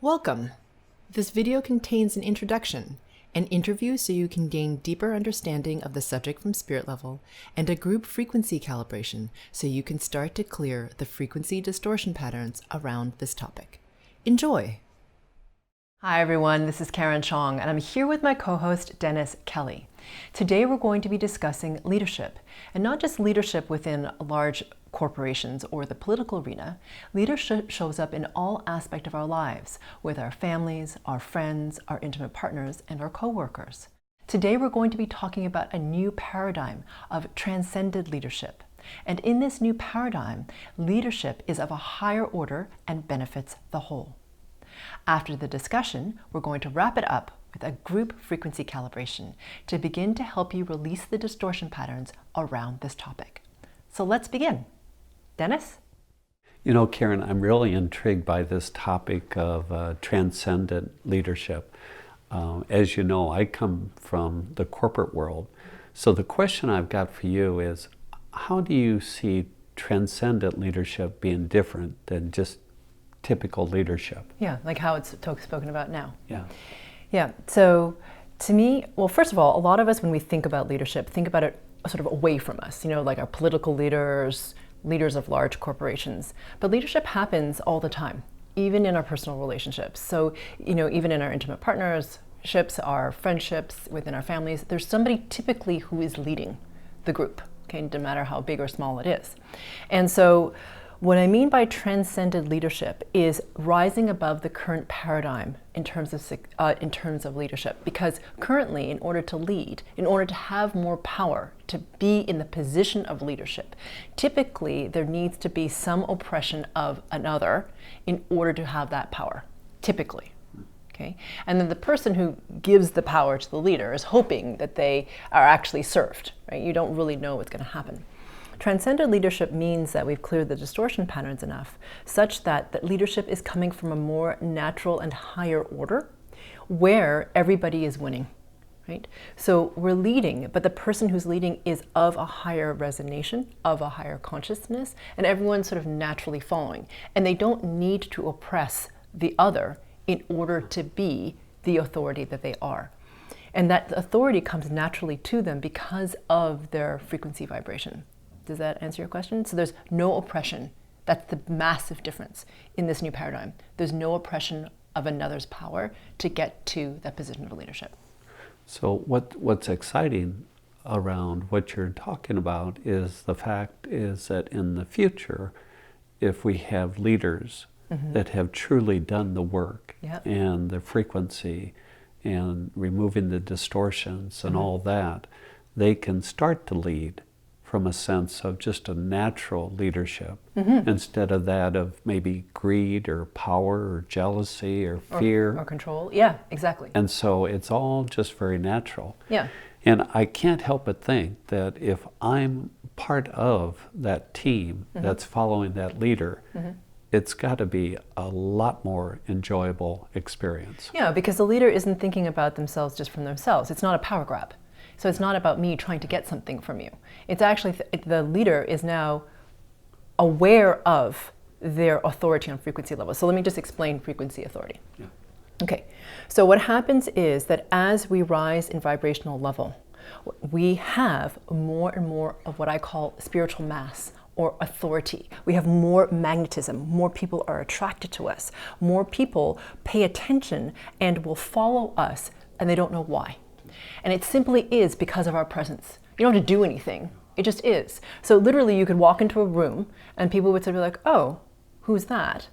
Welcome! This video contains an introduction, an interview so you can gain deeper understanding of the subject from spirit level, and a group frequency calibration so you can start to clear the frequency distortion patterns around this topic. Enjoy! Hi everyone, this is Karen Cheong, and I'm here with my co-host Dennis Kelly. Today we're going to be discussing leadership, and not just leadership within large corporations or the political arena. Leadership shows up in all aspects of our lives, with our families, our friends, our intimate partners, and our co-workers. Today we're going to be talking about a new paradigm of transcendent leadership. And in this new paradigm, leadership is of a higher order and benefits the whole. After the discussion, we're going to wrap it up with a group frequency calibration to begin to help you release the distortion patterns around this topic. So let's begin. Dennis? You know, Karen, I'm really intrigued by this topic of transcendent leadership. As you know, I come from the corporate world. So the question I've got for you is, how do you see transcendent leadership being different than just typical leadership? Yeah, like how it's spoken about now. Yeah. So to me, well, first of all, a lot of us, when we think about leadership, think about it sort of away from us, you know, like our political leaders, leaders of large corporations. But leadership happens all the time, even in our personal relationships. So, you know, even in our intimate partnerships, our friendships, within our families, there's somebody typically who is leading the group, okay, no matter how big or small it is. And so what I mean by transcendent leadership is rising above the current paradigm in terms of leadership. Because currently, in order to lead, in order to have more power, to be in the position of leadership, typically there needs to be some oppression of another in order to have that power, typically. Okay? And then the person who gives the power to the leader is hoping that they are actually served, right? You don't really know what's going to happen. Transcendent leadership means that we've cleared the distortion patterns enough such that leadership is coming from a more natural and higher order where everybody is winning, right? So we're leading, but the person who's leading is of a higher resonation, of a higher consciousness, and everyone's sort of naturally following. And they don't need to oppress the other in order to be the authority that they are. And that authority comes naturally to them because of their frequency vibration. Does that answer your question? So there's no oppression. That's the massive difference in this new paradigm. There's no oppression of another's power to get to that position of leadership. So what's exciting around what you're talking about is the fact is that in the future, if we have leaders that have truly done the work and the frequency and removing the distortions and all that, they can start to lead from a sense of just a natural leadership instead of that of maybe greed or power or jealousy or fear. Or control. Yeah, exactly. And so it's all just very natural. Yeah. And I can't help but think that if I'm part of that team that's following that leader, it's got to be a lot more enjoyable experience. Yeah, because the leader isn't thinking about themselves just from themselves. It's not a power grab. So it's not about me trying to get something from you. It's actually, the leader is now aware of their authority on frequency level. So let me just explain frequency authority. Yeah. Okay, so what happens is that as we rise in vibrational level, we have more and more of what I call spiritual mass or authority. We have more magnetism. More people are attracted to us. More people pay attention and will follow us, and they don't know why. And it simply is because of our presence. You don't have to do anything. It just is. So literally you could walk into a room and people would sort of be like, oh, who's that?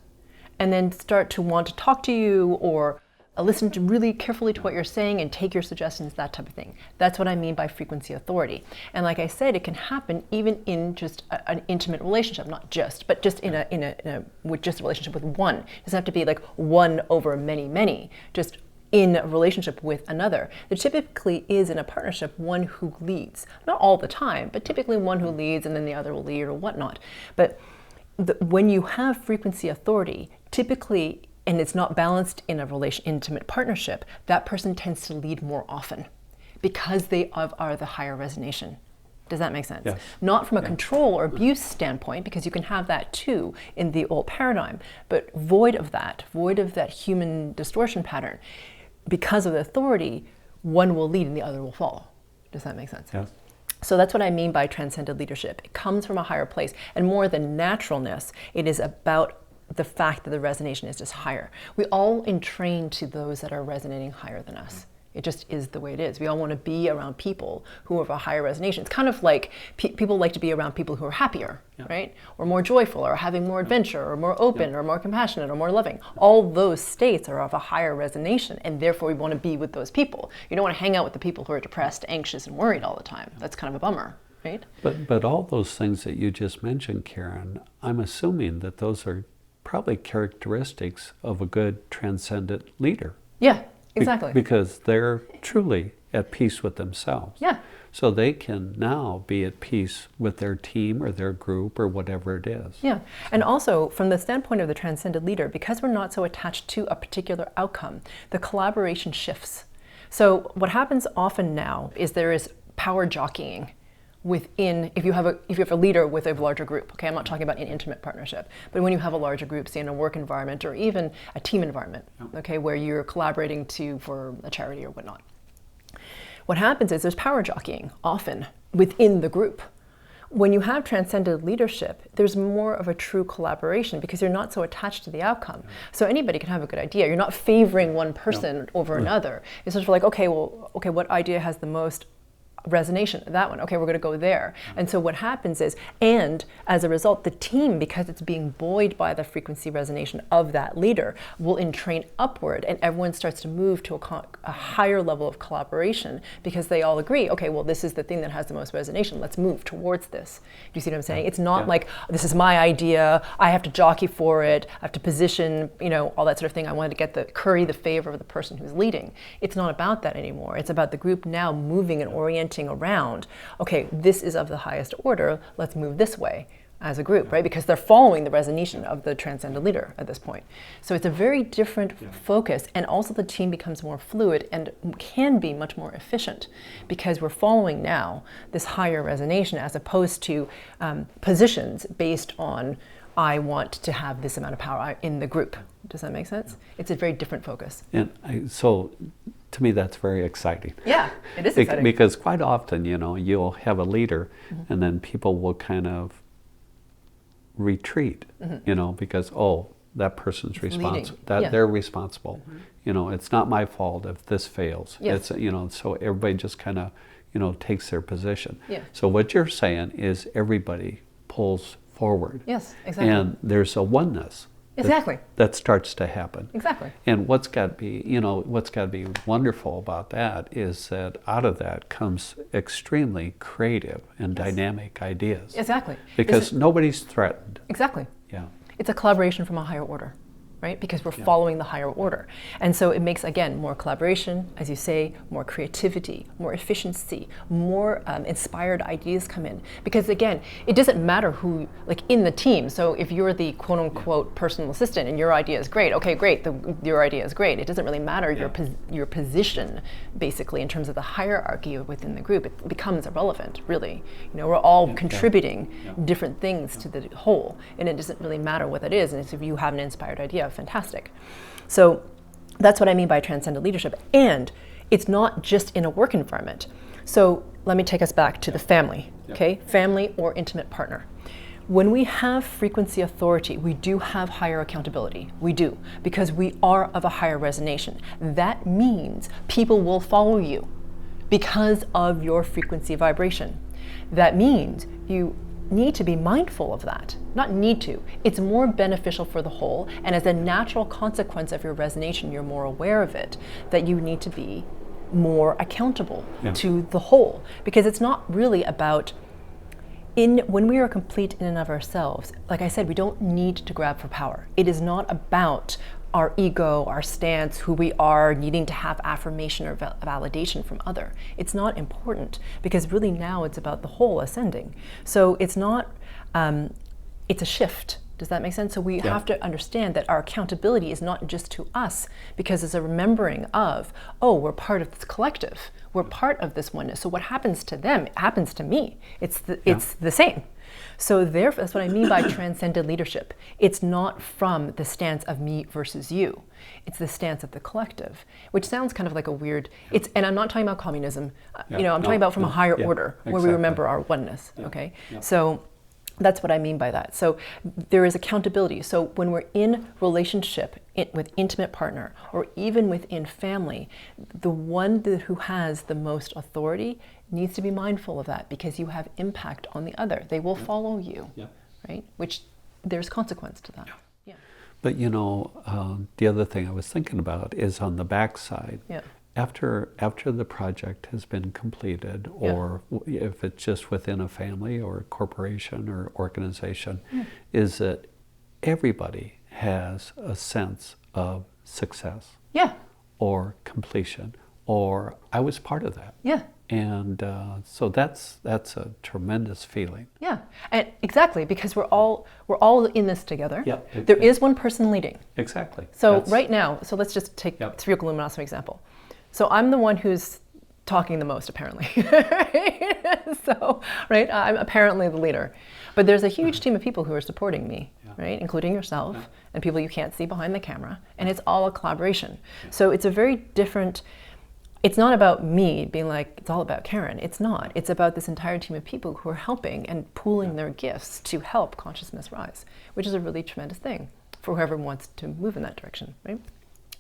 And then start to want to talk to you or listen to really carefully to what you're saying and take your suggestions, that type of thing. That's what I mean by frequency authority. And like I said, it can happen even in just an intimate relationship, not just, but just with just a relationship with one. It doesn't have to be like one over many, just in a relationship with another. There typically is in a partnership one who leads. Not all the time, but typically one who leads and then the other will lead or whatnot. But when you have frequency authority, typically, and it's not balanced in a intimate partnership, that person tends to lead more often because they are the higher resonation. Does that make sense? Yes. Not from a control or abuse standpoint, because you can have that too in the old paradigm, but void of that human distortion pattern. Because of the authority, one will lead and the other will follow. Does that make sense? Yes. So that's what I mean by transcendent leadership. It comes from a higher place, and more than naturalness, it is about the fact that the resonation is just higher. We all entrain to those that are resonating higher than us. It just is the way it is. We all want to be around people who have a higher resonation. It's kind of like people like to be around people who are happier, right? Or more joyful, or having more adventure, or more open, or more compassionate, or more loving. All those states are of a higher resonation, and therefore we want to be with those people. You don't want to hang out with the people who are depressed, anxious, and worried all the time. That's kind of a bummer, right? But all those things that you just mentioned, Karen, I'm assuming that those are probably characteristics of a good transcendent leader. Yeah. Exactly. Because they're truly at peace with themselves. Yeah. So they can now be at peace with their team or their group or whatever it is. Yeah. And also, from the standpoint of the transcendent leader, because we're not so attached to a particular outcome, the collaboration shifts. So what happens often now is there is power jockeying within, if you have a leader with a larger group, okay, I'm not talking about an intimate partnership, but when you have a larger group, say in a work environment or even a team environment, okay, where you're collaborating for a charity or whatnot. What happens is there's power jockeying often within the group. When you have transcendent leadership, there's more of a true collaboration because you're not so attached to the outcome. So anybody can have a good idea. You're not favoring one person over another. It's sort of like, okay, what idea has the most resonation? That one. Okay, we're going to go there. And so what happens is, and as a result, the team, because it's being buoyed by the frequency resonation of that leader, will entrain upward, and everyone starts to move to a higher level of collaboration because they all agree, okay, well, this is the thing that has the most resonation. Let's move towards this. Do you see what I'm saying? It's not like, this is my idea, I have to jockey for it, I have to position, all that sort of thing. I wanted to get curry the favor of the person who's leading. It's not about that anymore. It's about the group now moving and orienting around, okay, this is of the highest order, let's move this way as a group, right? Because they're following the resonation of the transcendent leader at this point. So it's a very different focus, and also the team becomes more fluid and can be much more efficient because we're following now this higher resonation as opposed to positions based on, I want to have this amount of power in the group. Does that make sense? It's a very different focus. And so to me, that's very exciting. Yeah, it is exciting. Because quite often, you'll have a leader and then people will kind of retreat, because, that person's responsible, they're responsible. It's not my fault if this fails. Yes. It's, so everybody just kind of, takes their position. Yeah. So what you're saying is everybody pulls forward. Yes, exactly. And there's a oneness. Exactly. That starts to happen. Exactly. And what's got to be wonderful about that is that out of that comes extremely creative and dynamic ideas. Exactly. Because nobody's threatened. Exactly. Yeah. It's a collaboration from a higher order, right? Because we're following the higher order. And so it makes, again, more collaboration, as you say, more creativity, more efficiency, more inspired ideas come in. Because again, it doesn't matter who, like in the team, so if you're the quote unquote personal assistant and your idea is great, okay, great, your idea is great. It doesn't really matter your position, basically, in terms of the hierarchy within the group. It becomes irrelevant, really. We're all contributing different things to the whole, and it doesn't really matter what that is. And if you have an inspired idea, fantastic. So that's what I mean by transcendent leadership. And it's not just in a work environment. So let me take us back to the family, okay? Family or intimate partner. When we have frequency authority, we do have higher accountability. We do, because we are of a higher resonation. That means people will follow you because of your frequency vibration. That means you need to be mindful of that. Not need to. It's more beneficial for the whole, and as a natural consequence of your resonation, you're more aware of it, that you need to be more accountable to the whole. Because it's not really about, when we are complete in and of ourselves, like I said, we don't need to grab for power. It is not about our ego, our stance, who we are, needing to have affirmation or validation from other. It's not important, because really now it's about the whole ascending. So it's not, it's a shift Does that make sense? So we have to understand that our accountability is not just to us, because it's a remembering of, oh, we're part of this collective. We're part of this oneness. So what happens to them happens to me. It's the same. So therefore, that's what I mean by transcendent leadership. It's not from the stance of me versus you. It's the stance of the collective, which sounds kind of like a weird, and I'm not talking about communism. I'm talking about from a higher order, where we remember our oneness, okay? So that's what I mean by that. So there is accountability. So when we're in relationship with intimate partner, or even within family, the one who has the most authority needs to be mindful of that, because you have impact on the other. They will follow you, right? Which there's consequence to that. But the other thing I was thinking about is on the backside. After the project has been completed, or if it's just within a family or a corporation or organization, is that everybody has a sense of success, or completion, or I was part of that. And so that's a tremendous feeling. And exactly, because we're all in this together. There is one person leading. Exactly. So right now, so let's just take Spherical Luminosity example. So I'm the one who's talking the most, apparently. So, right, I'm apparently the leader. But there's a huge team of people who are supporting me, right, including yourself and people you can't see behind the camera. And it's all a collaboration. So it's a very different, it's not about me being like, it's all about Karen. It's not. It's about this entire team of people who are helping and pooling their gifts to help consciousness rise, which is a really tremendous thing for whoever wants to move in that direction, right?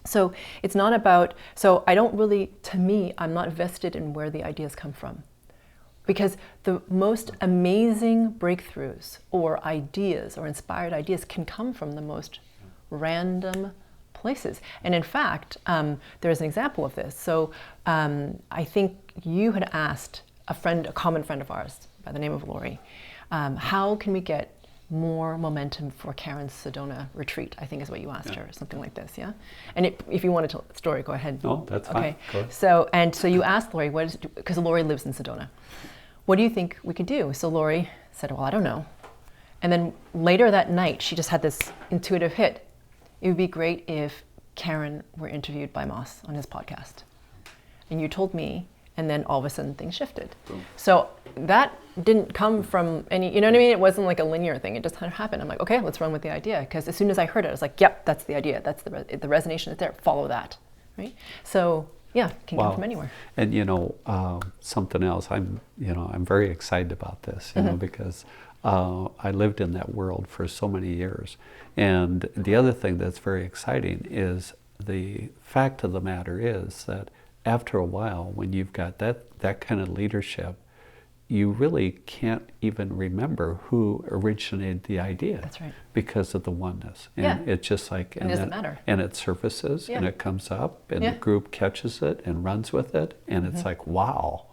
So it's not about, so I don't really, to me, I'm not vested in where the ideas come from. Because the most amazing breakthroughs or ideas or inspired ideas can come from the most random places. And in fact, there's an example of this. So I think you had asked a common friend of ours by the name of Lori, how can we get more momentum for Karen's Sedona retreat, I think is what you asked her, something like this, And if you want to tell the story, go ahead. No, that's fine. Okay. So you asked Lori, because Lori lives in Sedona, what do you think we could do? So Lori said, well, I don't know. And then later that night, she just had this intuitive hit. It would be great if Karen were interviewed by Moss on his podcast. And you told me, and then all of a sudden things shifted. Boom. So that didn't come from any, you know what I mean? It wasn't like a linear thing. It just kind of happened. I'm like, okay, let's run with the idea. Because as soon as I heard it, I was like, yep, that's the idea. That's the resonation is there. Follow that, right? So yeah, it can come from anywhere. And something else, I'm very excited about this, you know, because I lived in that world for so many years. And the other thing that's very exciting is the fact of the matter is that after a while, when you've got that kind of leadership, you really can't even remember who originated the idea. That's right. Because of the oneness. And it's just like, and it doesn't matter. And it surfaces and it comes up and the group catches it and runs with it. And it's like, wow.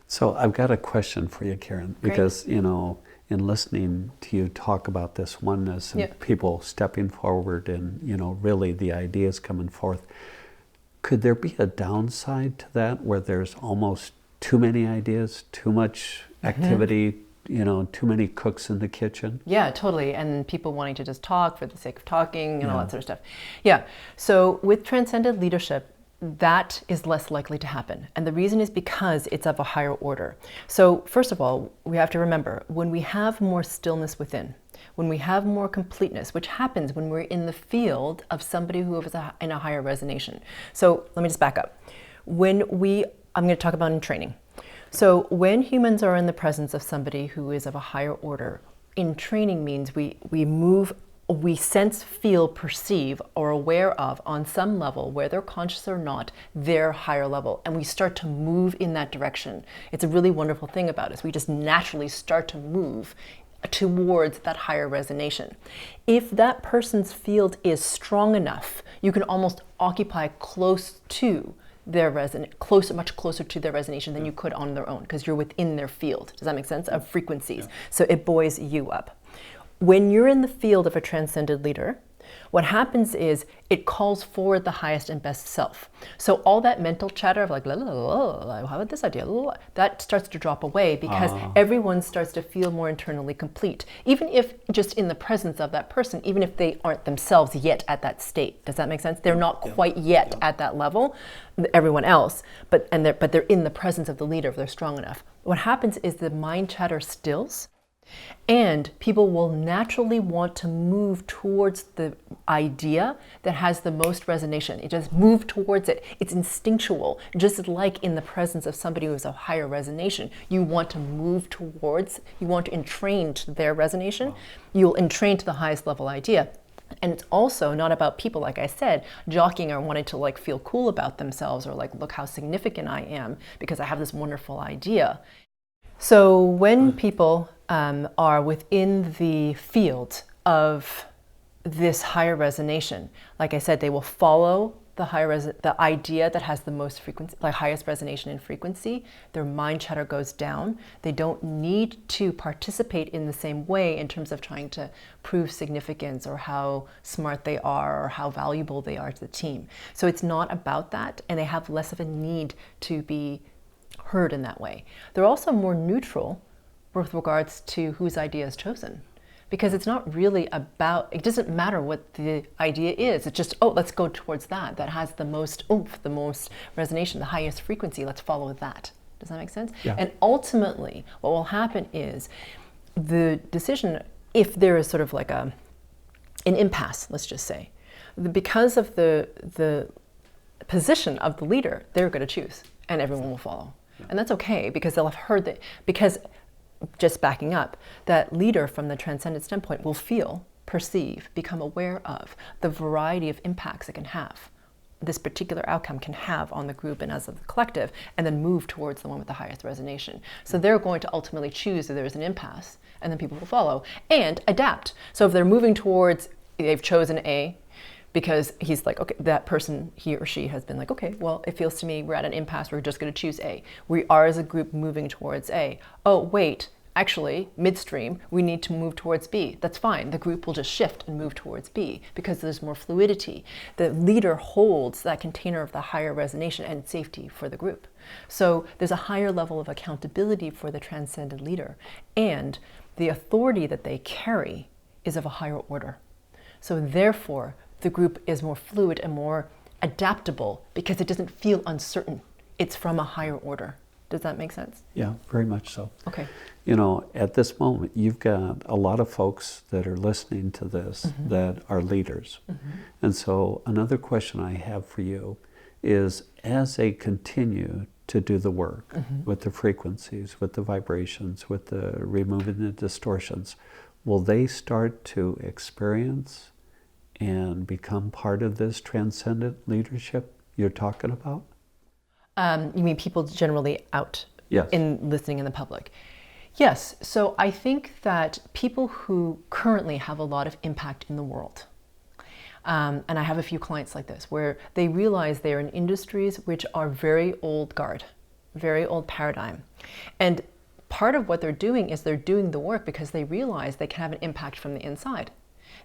So I've got a question for you, Karen, because, in listening to you talk about this oneness and people stepping forward and, really the ideas coming forth, could there be a downside to that where there's almost too many ideas, too much activity, too many cooks in the kitchen? Yeah, totally. And people wanting to just talk for the sake of talking and all that sort of stuff. Yeah. So with transcendent leadership, that is less likely to happen. And the reason is because it's of a higher order. So first of all, we have to remember, when we have more stillness within, when we have more completeness, which happens when we're in the field of somebody who is in a higher resonation. So let me just back up. I'm going to talk about in training. So when humans are in the presence of somebody who is of a higher order, in training means we sense, feel, perceive, or aware of on some level, whether conscious or not, their higher level. And we start to move in that direction. It's a really wonderful thing about us. We just naturally start to move towards that higher resonation. If that person's field is strong enough, you can almost occupy close to their much closer to their resonation than you could on their own, because you're within their field. Does that make sense? Of frequencies. So it buoys you up. When you're in the field of a transcended leader, What happens is it calls forward the highest and best self. So all that mental chatter of like, la, la, la, la, how about this idea, la, la, that starts to drop away because everyone starts to feel more internally complete, even if just in the presence of that person, even if they aren't themselves yet at that state. Does that make sense? They're not quite yet at that level, everyone else, but they're in the presence of the leader if they're strong enough. What happens is the mind chatter stills, and people will naturally want to move towards the idea that has the most resonation. It just move towards it. It's instinctual, just like in the presence of somebody who has a higher resonation. You want to move towards, you want to entrain to their resonation. You'll entrain to the highest level idea. And it's also not about people, like I said, jockeying or wanting to like feel cool about themselves or like, look how significant I am because I have this wonderful idea. So when people are within the field of this higher resonation, like I said, they will follow the idea that has the most frequency, like highest resonation in frequency. Their mind chatter goes down. They don't need to participate in the same way in terms of trying to prove significance or how smart they are or how valuable they are to the team. So it's not about that, and they have less of a need to be heard in that way. They're also more neutral with regards to whose idea is chosen, because it's not really about, it doesn't matter what the idea is. It's just, oh, let's go towards that has the most oomph, the most resonation, the highest frequency. Let's follow that. Does that make sense? Yeah. And ultimately, what will happen is the decision, if there is sort of like an impasse, let's just say, because of the position of the leader, they're going to choose, and everyone will follow. Yeah. And that's okay, because they'll have heard that, because just backing up, that leader from the transcendent standpoint will feel, perceive, become aware of the variety of impacts it can have, this particular outcome can have on the group and as a collective, and then move towards the one with the highest resonation. So they're going to ultimately choose that there's an impasse, and then people will follow and adapt. So if they're moving towards, they've chosen A, because he's like, okay, that person, he or she has been like, okay, well, it feels to me we're at an impasse, we're just going to choose A. We are as a group moving towards A. Oh, wait, actually, midstream, we need to move towards B. That's fine. The group will just shift and move towards B because there's more fluidity. The leader holds that container of the higher resonation and safety for the group. So there's a higher level of accountability for the transcendent leader, and the authority that they carry is of a higher order. So therefore, the group is more fluid and more adaptable because it doesn't feel uncertain. It's from a higher order. Does that make sense? Yeah, very much so. Okay. You know, at this moment, you've got a lot of folks that are listening to this that are leaders. And so another question I have for you is, as they continue to do the work with the frequencies, with the vibrations, with the removing the distortions, will they start to experience and become part of this transcendent leadership you're talking about? You mean people generally out Yes. in listening in the public? Yes. So I think that people who currently have a lot of impact in the world, and I have a few clients like this, where they realize they're in industries which are very old guard, very old paradigm. And part of what they're doing is they're doing the work because they realize they can have an impact from the inside.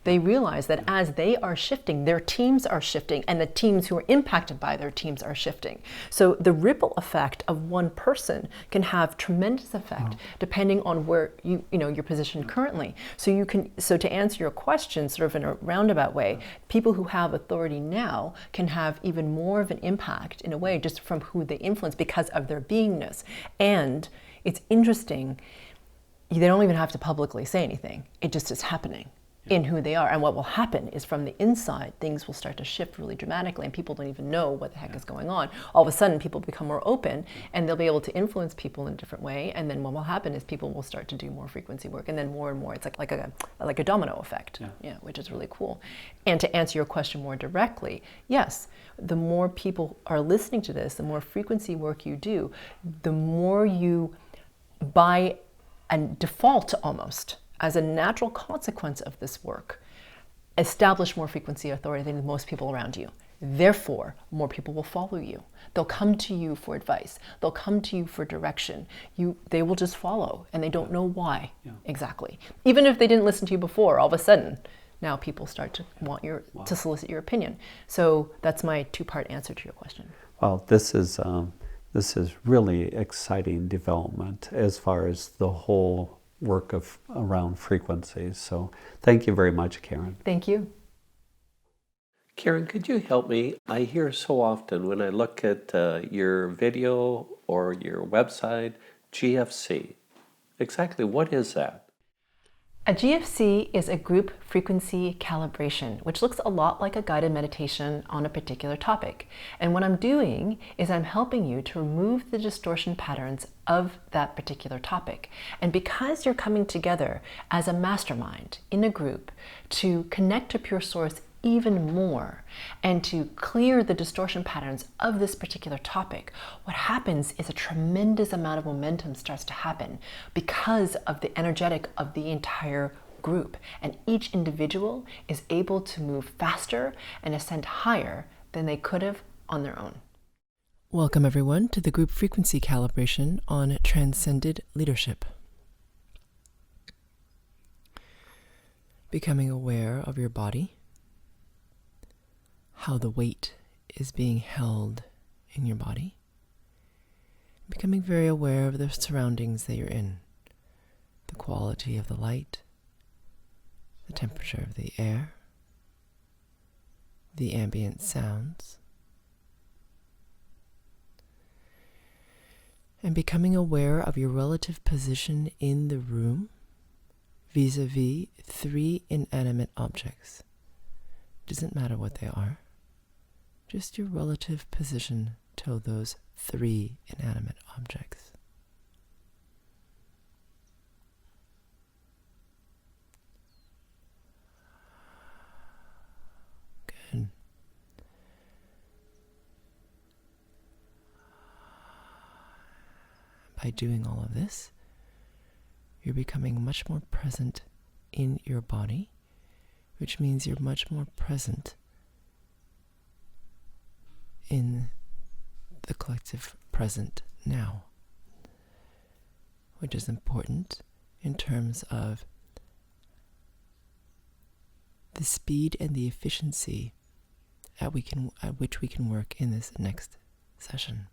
They realize that as they are shifting, their teams are shifting, and the teams who are impacted by their teams are shifting. So the ripple effect of one person can have tremendous effect depending on where you're positioned currently. So to answer your question sort of in a roundabout way, people who have authority now can have even more of an impact in a way just from who they influence because of their beingness. And it's interesting, they don't even have to publicly say anything. It just is happening in who they are. And what will happen is from the inside, things will start to shift really dramatically, and people don't even know what the heck is going on. All of a sudden, people become more open, and they'll be able to influence people in a different way. And then what will happen is people will start to do more frequency work, and then more and more. It's like a domino effect, which is really cool. And to answer your question more directly, yes, the more people are listening to this, the more frequency work you do, the more you, by a default almost, as a natural consequence of this work, establish more frequency authority than most people around you. Therefore, more people will follow you. They'll come to you for advice. They'll come to you for direction. They will just follow, and they don't know why exactly. Even if they didn't listen to you before, all of a sudden, now people start to want to solicit your opinion. So that's my two-part answer to your question. Well, this is really exciting development as far as the whole work around frequencies. So thank you very much, Karen. Thank you. Karen, could you help me? I hear so often when I look at your video or your website, GFC. Exactly what is that? A GFC is a group frequency calibration, which looks a lot like a guided meditation on a particular topic. And what I'm doing is I'm helping you to remove the distortion patterns of that particular topic. And because you're coming together as a mastermind in a group to connect to pure source even more and to clear the distortion patterns of this particular topic, what happens is a tremendous amount of momentum starts to happen because of the energetic of the entire group, and each individual is able to move faster and ascend higher than they could have on their own. Welcome everyone to the Group Frequency Calibration on Transcendent Leadership. Becoming aware of your body, how the weight is being held in your body, becoming very aware of the surroundings that you're in, the quality of the light, the temperature of the air, the ambient sounds, and becoming aware of your relative position in the room vis-a-vis 3 inanimate objects. Doesn't matter what they are. Just your relative position to those 3 inanimate objects. Good. By doing all of this, you're becoming much more present in your body, which means you're much more present in the collective present now, which is important in terms of the speed and the efficiency at which we can work in this next session.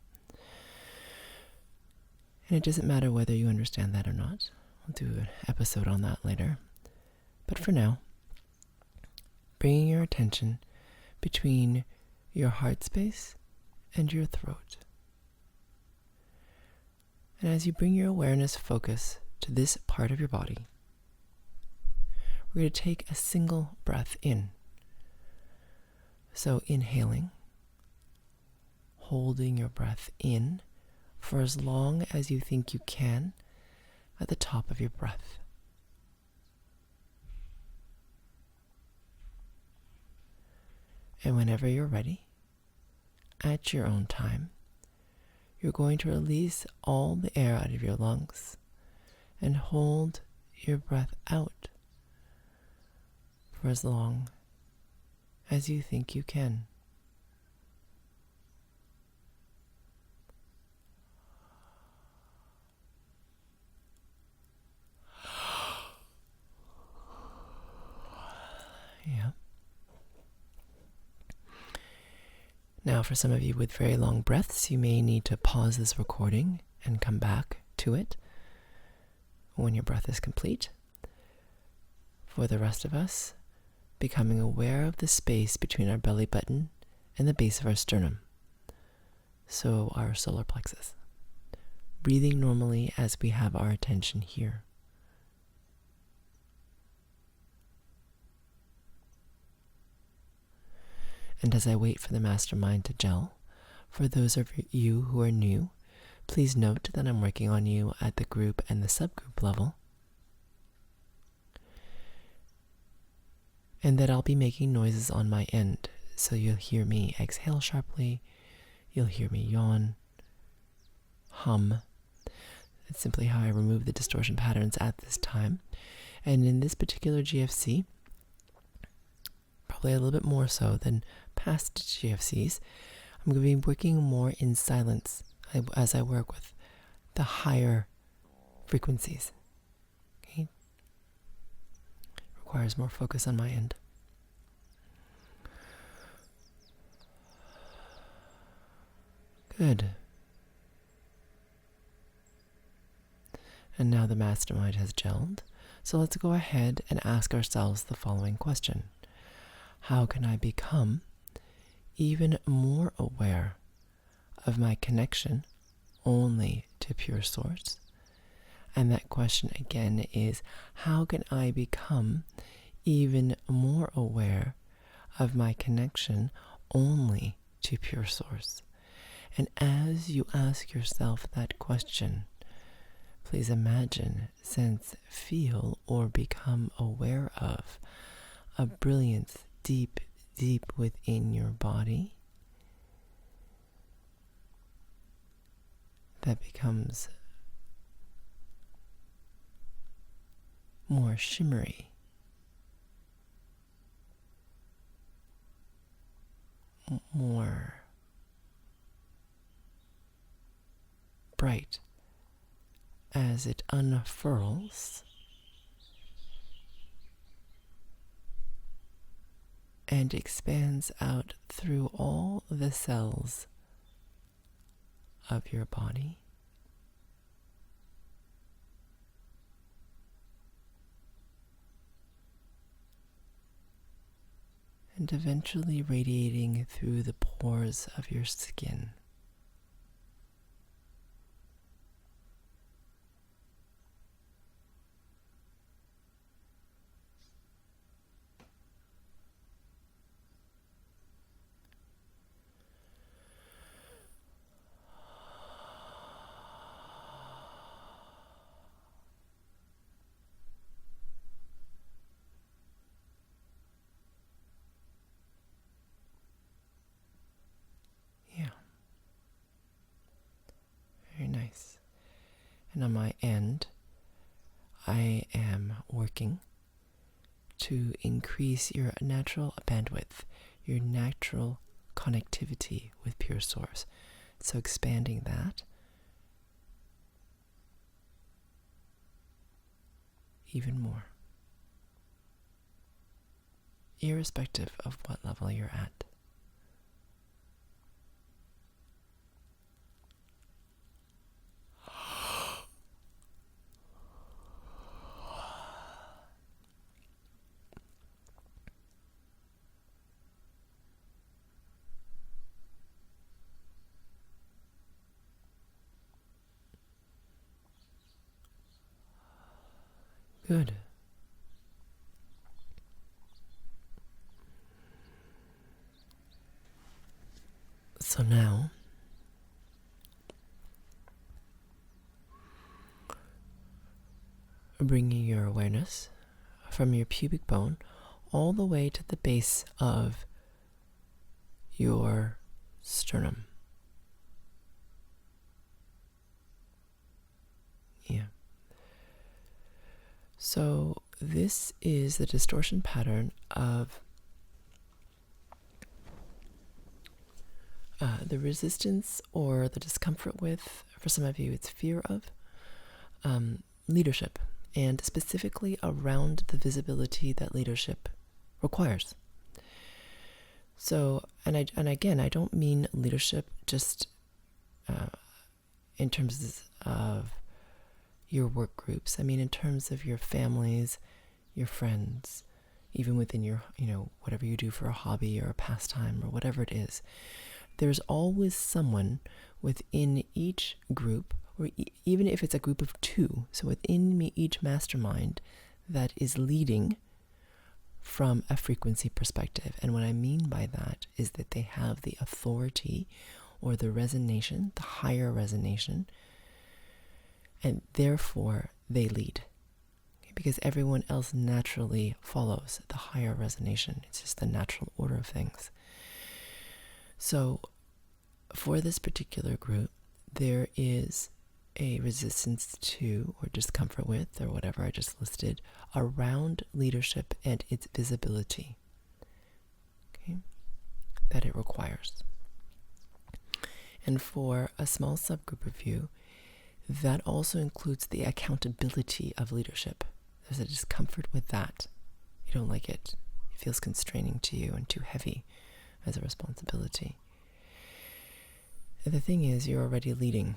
And it doesn't matter whether you understand that or not. We'll do an episode on that later. But for now, bringing your attention between your heart space and your throat. And as you bring your awareness focus to this part of your body, we're going to take a single breath in. So inhaling, holding your breath in for as long as you think you can at the top of your breath. And whenever you're ready, at your own time, you're going to release all the air out of your lungs and hold your breath out for as long as you think you can. Yeah. Now, for some of you with very long breaths, you may need to pause this recording and come back to it when your breath is complete. For the rest of us, becoming aware of the space between our belly button and the base of our sternum, so our solar plexus. Breathing normally as we have our attention here. And as I wait for the mastermind to gel, for those of you who are new, please note that I'm working on you at the group and the subgroup level, and that I'll be making noises on my end. So you'll hear me exhale sharply, you'll hear me yawn, hum. That's simply how I remove the distortion patterns at this time. And in this particular GFC, probably a little bit more so than past GFCs, I'm going to be working more in silence as I work with the higher frequencies. Okay? requires more focus on my end. Good. And now the mastermind has gelled, so let's go ahead and ask ourselves the following question. How can I become even more aware of my connection only to pure source? And that question again is, how can I become even more aware of my connection only to pure source? And as you ask yourself that question, please imagine, sense, feel, or become aware of a brilliance deep, deep within your body that becomes more shimmery, more bright as it unfurls and expands out through all the cells of your body. And eventually radiating through the pores of your skin. Very nice. And on my end, I am working to increase your natural bandwidth, your natural connectivity with pure source. So expanding that even more, irrespective of what level you're at. Good. So now, bringing your awareness from your pubic bone all the way to the base of your sternum. Yeah. So this is the distortion pattern of the resistance or the discomfort with, for some of you it's fear of, leadership, and specifically around the visibility that leadership requires. So, and again, I don't mean leadership just in terms of your work groups. I mean in terms of your families, your friends, even within your, whatever you do for a hobby or a pastime or whatever it is. There's always someone within each group, or even if it's a group of two, so within each mastermind that is leading from a frequency perspective. And what I mean by that is that they have the authority or the resonation, the higher resonation, and therefore they lead. Because everyone else naturally follows the higher resonation. It's just the natural order of things. So for this particular group, there is a resistance to, or discomfort with, or whatever I just listed, around leadership and its visibility, okay, that it requires. And for a small subgroup of you, that also includes the accountability of leadership. There's a discomfort with that. You don't like it. It feels constraining to you and too heavy as a responsibility. And the thing is, you're already leading.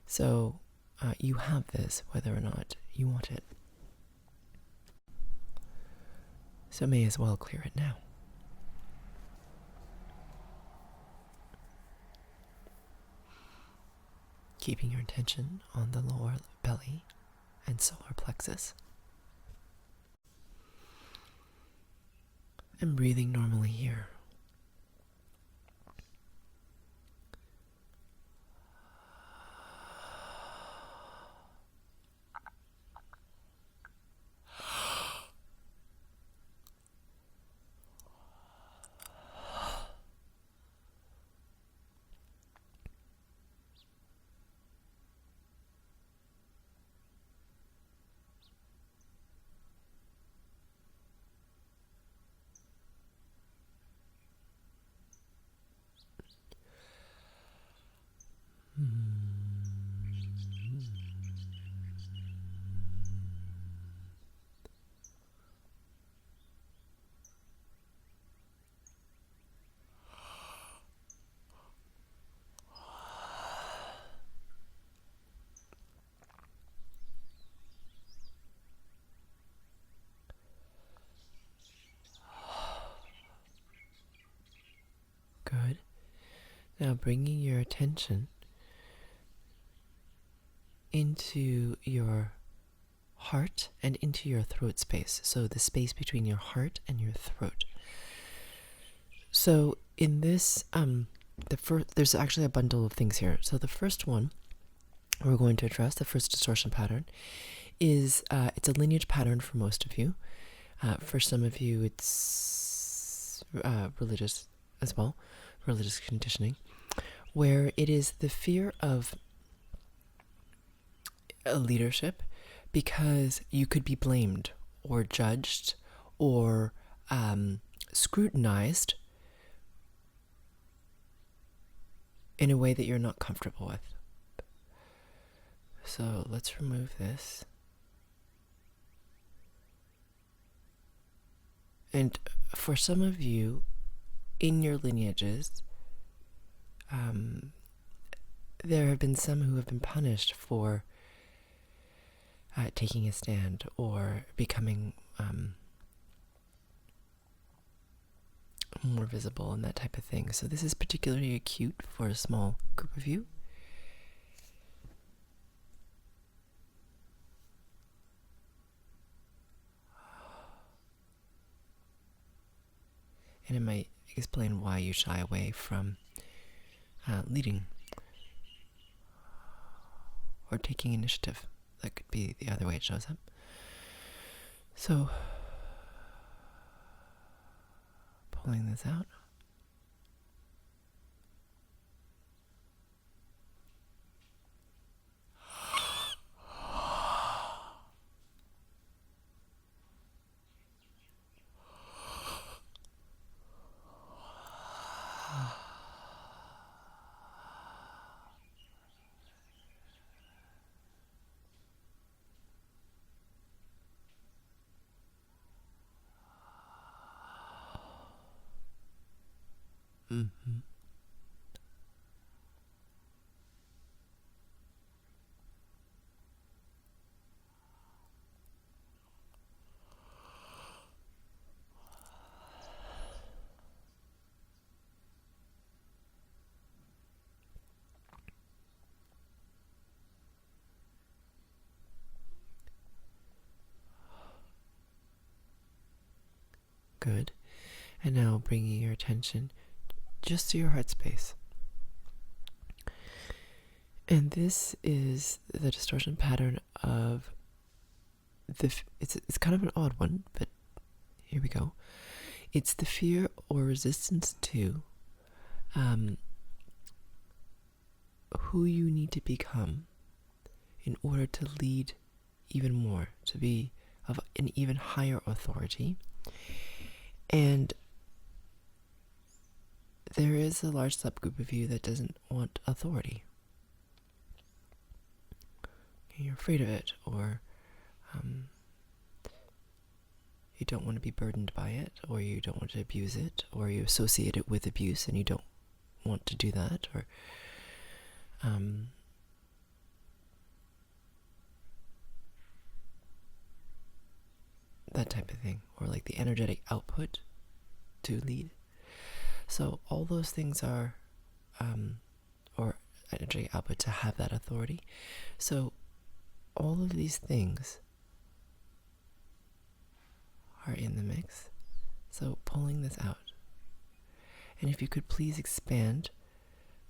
So you have this, whether or not you want it. So may as well clear it now. Keeping your attention on the lower belly and solar plexus. And breathing normally here. Good. Now bringing your attention into your heart and into your throat space. So the space between your heart and your throat. So in this, there's actually a bundle of things here. So the first one we're going to address, the first distortion pattern, is it's a lineage pattern for most of you. For some of you, it's religious as well, religious conditioning, where it is the fear of leadership because you could be blamed or judged or scrutinized in a way that you're not comfortable with. So let's remove this. And for some of you, in your lineages, there have been some who have been punished for taking a stand or becoming more visible and that type of thing. So this is particularly acute for a small group of you. And it might explain why you shy away from leading or taking initiative. That could be the other way it shows up. So, pulling this out. Mm-hmm. Good. And now bringing your attention just to your heart space. And this is the distortion pattern of it's kind of an odd one, but here we go. It's the fear or resistance to who you need to become in order to lead even more, to be of an even higher authority. And there is a large subgroup of you that doesn't want authority. You're afraid of it, or you don't want to be burdened by it, or you don't want to abuse it, or you associate it with abuse and you don't want to do that, or that type of thing, or like the energetic output to lead. So all those things are, or energetic output to have that authority. So all of these things are in the mix. So pulling this out. And if you could please expand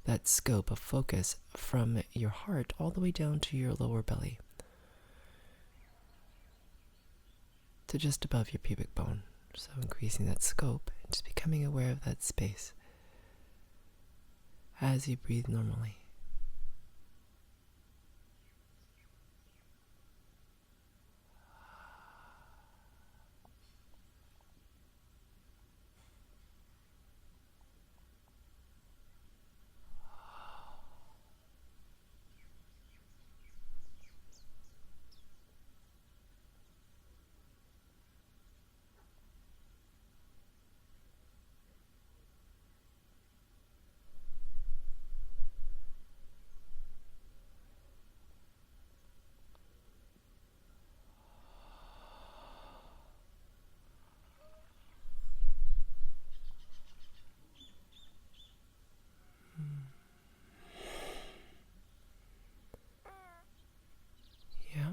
that scope of focus from your heart all the way down to your lower belly, to just above your pubic bone. So increasing that scope and just becoming aware of that space as you breathe normally. Yeah.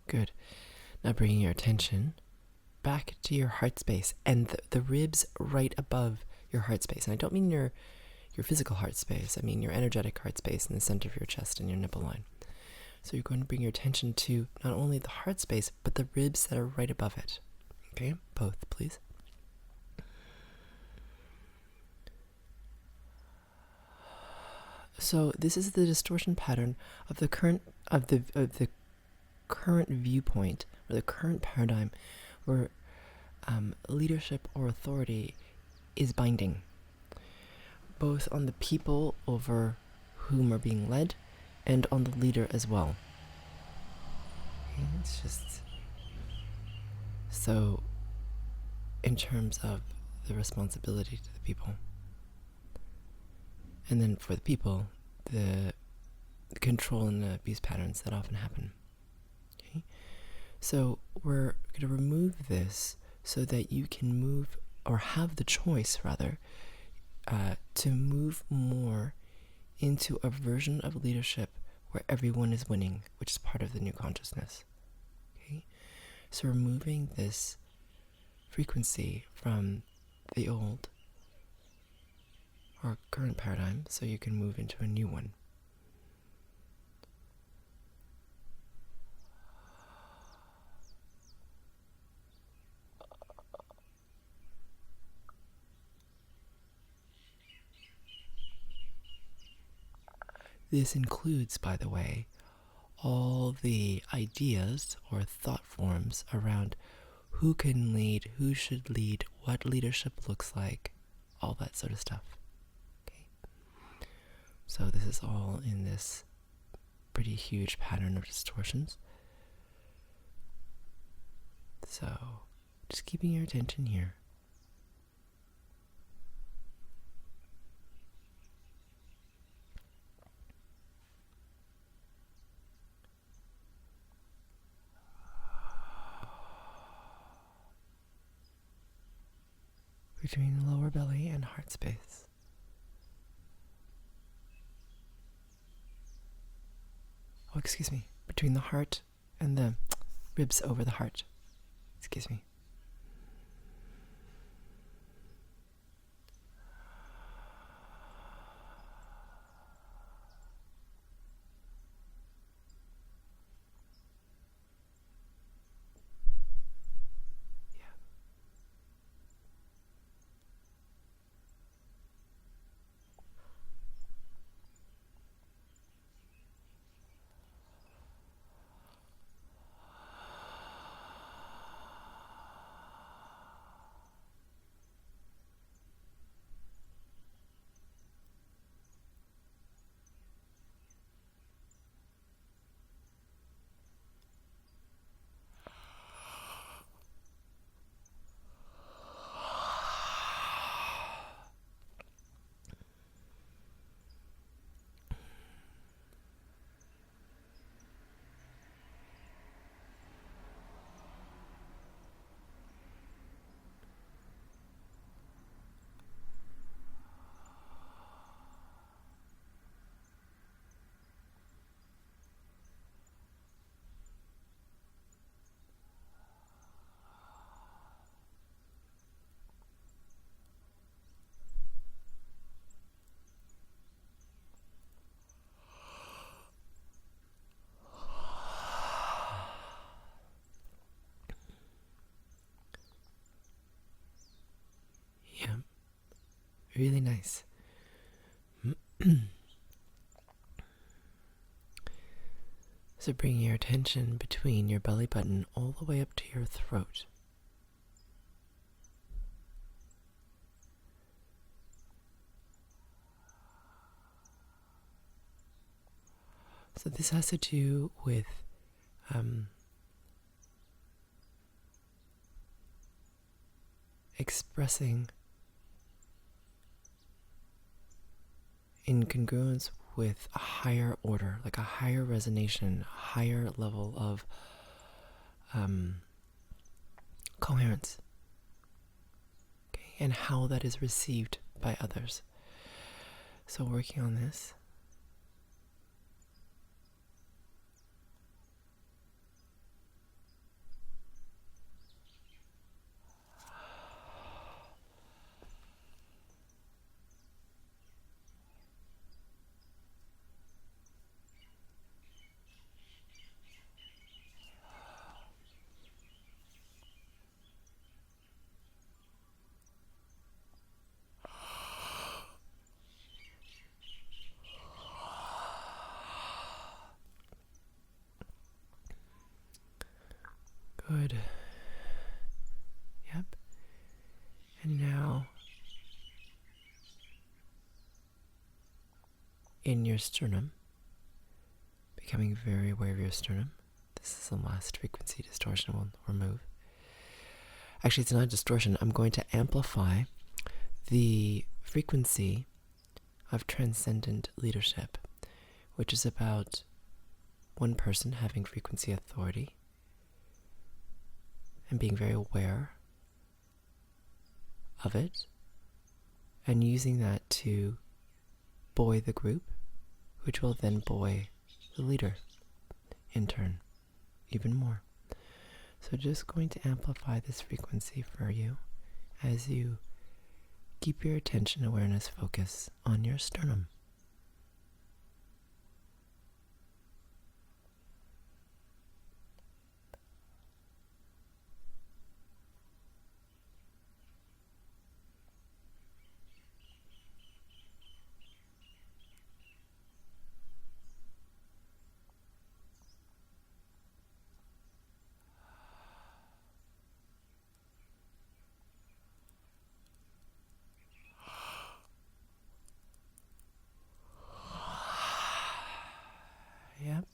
Good. Now bringing your attention back to your heart space and the ribs right above your heart space. And I don't mean your physical heart space. I mean your energetic heart space in the center of your chest and your nipple line. So you're going to bring your attention to not only the heart space, but the ribs that are right above it. Okay? Both, please. So this is the distortion pattern of the current current viewpoint, or the current paradigm where leadership or authority is binding, both on the people over whom are being led and on the leader as well. Okay, it's just so in terms of the responsibility to the people, and then for the people, the control and the abuse patterns that often happen. Okay? So we're going to remove this so that you can move, or have the choice rather, to move more into a version of leadership where everyone is winning, which is part of the new consciousness. Okay? So removing this frequency from the old or current paradigm so you can move into a new one. This includes, by the way, all the ideas or thought forms around who can lead, who should lead, what leadership looks like, all that sort of stuff. Okay. So this is all in this pretty huge pattern of distortions. So just keeping your attention here. Between the lower belly and heart space. Oh, excuse me. Between the heart and the ribs over the heart. Excuse me. Really nice. So bring your attention between your belly button all the way up to your throat. So this has to do with expressing in congruence with a higher order, like a higher resonation, a higher level of coherence, okay, and how that is received by others. So working on this. Good. Yep. And now, in your sternum, becoming very aware of your sternum. This is the last frequency distortion we'll remove. Actually, it's not a distortion. I'm going to amplify the frequency of Transcendent Leadership, which is about one person having frequency authority and being very aware of it, and using that to buoy the group, which will then buoy the leader in turn even more. So just going to amplify this frequency for you as you keep your attention, awareness, focus on your sternum. Yep.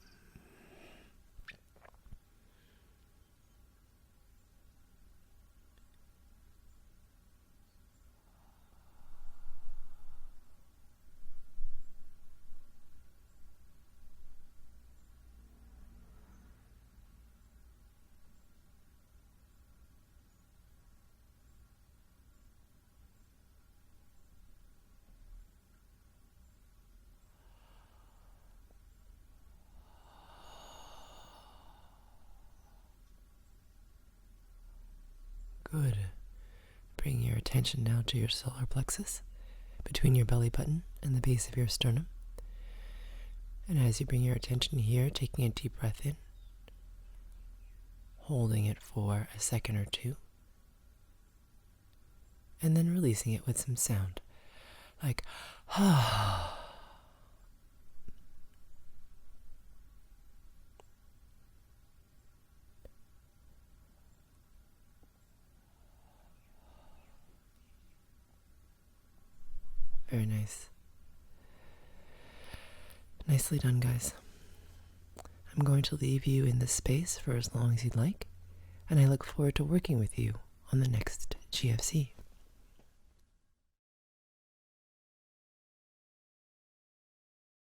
Good. Bring your attention now to your solar plexus, between your belly button and the base of your sternum. And as you bring your attention here, taking a deep breath in, holding it for a second or two, and then releasing it with some sound, like, ah. Very nice. Nicely done, guys. I'm going to leave you in this space for as long as you'd like, and I look forward to working with you on the next GFC.